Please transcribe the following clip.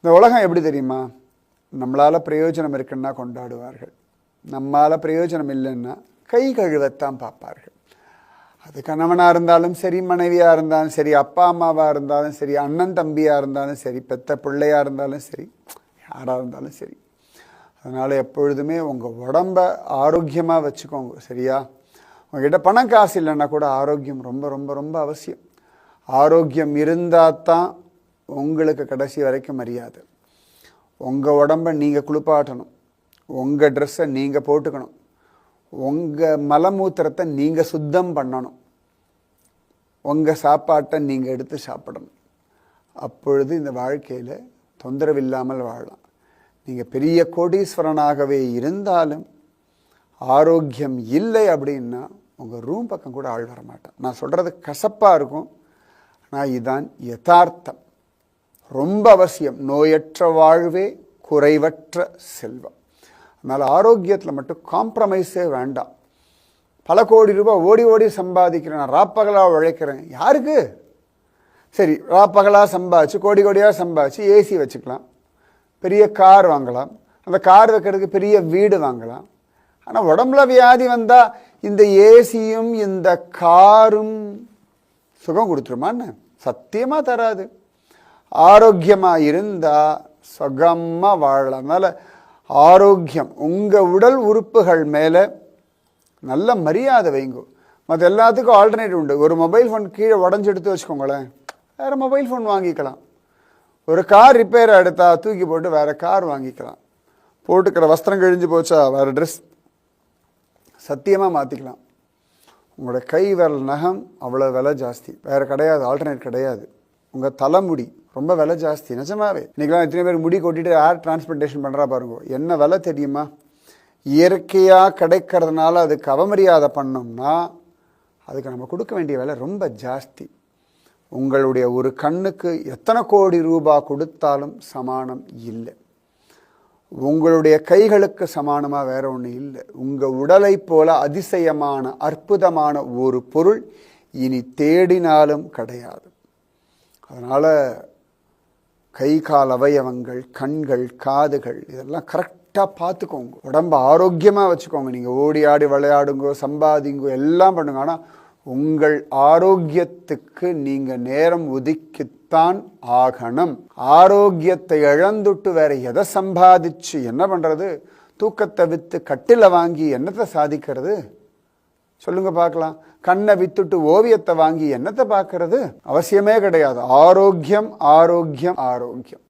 இந்த உலகம் எப்படி தெரியுமா? நம்மளால் பிரயோஜனம் இருக்குன்னா கொண்டாடுவார்கள், நம்மளால் பிரயோஜனம் இல்லைன்னா கை கழுவத்தான் பார்ப்பார்கள். அது கணவனாக இருந்தாலும் சரி, மனைவியாக இருந்தாலும் சரி, அப்பா அம்மாவாக இருந்தாலும் சரி, அண்ணன் தம்பியாக இருந்தாலும் சரி, பெத்த பிள்ளையாக இருந்தாலும் சரி, யாராக இருந்தாலும் சரி. அதனால் எப்பொழுதுமே உங்கள் உடம்ப ஆரோக்கியமாக வச்சுக்கோங்க, சரியா? உங்ககிட்ட பணம் காசு இல்லைன்னா கூட ஆரோக்கியம் ரொம்ப ரொம்ப ரொம்ப அவசியம். ஆரோக்கியம் இருந்தால் தான் உங்களுக்கு கடைசி வரைக்கும் மரியாதை. உங்கள் உடம்பை நீங்கள் குளிப்பாட்டணும், உங்கள் ட்ரெஸ்ஸை நீங்கள் போட்டுக்கணும், உங்கள் மலமூத்திரத்தை நீங்கள் சுத்தம் பண்ணணும், உங்கள் சாப்பாட்டை நீங்கள் எடுத்து சாப்பிடணும். அப்பொழுது இந்த வாழ்க்கையில் தொந்தரவு இல்லாமல் வாழலாம். நீங்கள் பெரிய கோடீஸ்வரனாகவே இருந்தாலும் ஆரோக்கியம் இல்லை அப்படின்னா உங்கள் ரூம் பக்கம் கூட ஆள் வர மாட்டேன். நான் சொல்கிறது கசப்பாக இருக்கும், ஆனால் இதுதான் யதார்த்தம். ரொம்ப அவசியம். நோயற்ற வாழ்வே குறைவற்ற செல்வம். அதனால் ஆரோக்கியத்தில் மட்டும் காம்ப்ரமைஸே வேண்டாம். பல கோடி ரூபாய் ஓடி ஓடி சம்பாதிக்கிறேன், நான் ராப்பகலாக உழைக்கிறேன். யாருக்கு? சரி, ராப்பகலாக சம்பாதிச்சு கோடி கோடியாக சம்பாதிச்சு ஏசி வச்சுக்கலாம், பெரிய கார் வாங்கலாம், அந்த கார் வைக்கிறதுக்கு பெரிய வீடு வாங்கலாம். ஆனால் உடம்புல வியாதி வந்தால் இந்த ஏசியும் இந்த காரும் சுகம் கொடுத்துருமான்னு? சத்தியமாக தராது. ஆரோக்கியமாக இருந்தால் சுகமாக வாழலாம். அதனால் ஆரோக்கியம், உங்கள் உடல் உறுப்புகள் மேலே நல்ல மரியாதை வைங்க. மற்ற எல்லாத்துக்கும் ஆல்டர்னேட்டிவ் உண்டு. ஒரு மொபைல் ஃபோன் கீழே உடஞ்சி எடுத்து வச்சுக்கோங்களேன், வேறு மொபைல் ஃபோன் வாங்கிக்கலாம். ஒரு கார் ரிப்பேர் எடுத்தால் தூக்கி போட்டு வேறு கார் வாங்கிக்கலாம். போட்டுக்கிற வஸ்திரம் கிழிஞ்சு போச்சா வேறு ட்ரெஸ் சத்தியமாக மாற்றிக்கலாம். உங்களோட கை விரல் நகம் அவ்வளோ விலை ஜாஸ்தி, வேறு கிடையாது, ஆல்டர்னேட் கிடையாது. உங்கள் தலைமுடி ரொம்ப விலை ஜாஸ்தி, நிஜமாவே. இன்றைக்கெலாம் எத்தனை பேர் முடி கொட்டிட்டு ஏர் டிரான்ஸ்பிளண்டேஷன் பண்ணுறா பாருங்க. என்ன விலை தெரியுமா? இயற்கையாக கிடைக்கிறதுனால அதுக்கு அவமரியாதை பண்ணோம்னா அதுக்கு நம்ம கொடுக்க வேண்டிய விலை ரொம்ப ஜாஸ்தி. உங்களுடைய ஒரு கண்ணுக்கு எத்தனை கோடி ரூபாய் கொடுத்தாலும் சமானம் இல்லை. உங்களுடைய கைகளுக்கு சமானமாக வேற ஒன்று இல்லை. உங்கள் உடலை போல அதிசயமான அற்புதமான ஒரு பொருள் இனி தேடினாலும் கிடையாது. அதனால் கை கால் அவயவங்கள், கண்கள், காதுகள் இதெல்லாம் கரெக்டாக பார்த்துக்கோங்க. உடம்பை ஆரோக்கியமாக வச்சுக்கோங்க. நீங்கள் ஓடி ஆடி விளையாடுங்கோ, சம்பாதிங்கோ, எல்லாம் பண்ணுங்க. ஆனால் உங்கள் ஆரோக்கியத்துக்கு நீங்கள் நேரம் ஒதுக்கித்தான் ஆகணும். ஆரோக்கியத்தை இழந்துட்டு வேற எதை சம்பாதிச்சு என்ன பண்ணுறது? தூக்கத்தை விற்று கட்டில வாங்கி என்னத்தை சாதிக்கிறது? சொல்லுங்க பார்க்கலாம். கண்ணை வித்துட்டு ஓவியத்தை வாங்கி என்னத்தை பார்க்கறது? அவசியமே கிடையாது. ஆரோக்கியம், ஆரோக்கியம், ஆரோக்கியம்.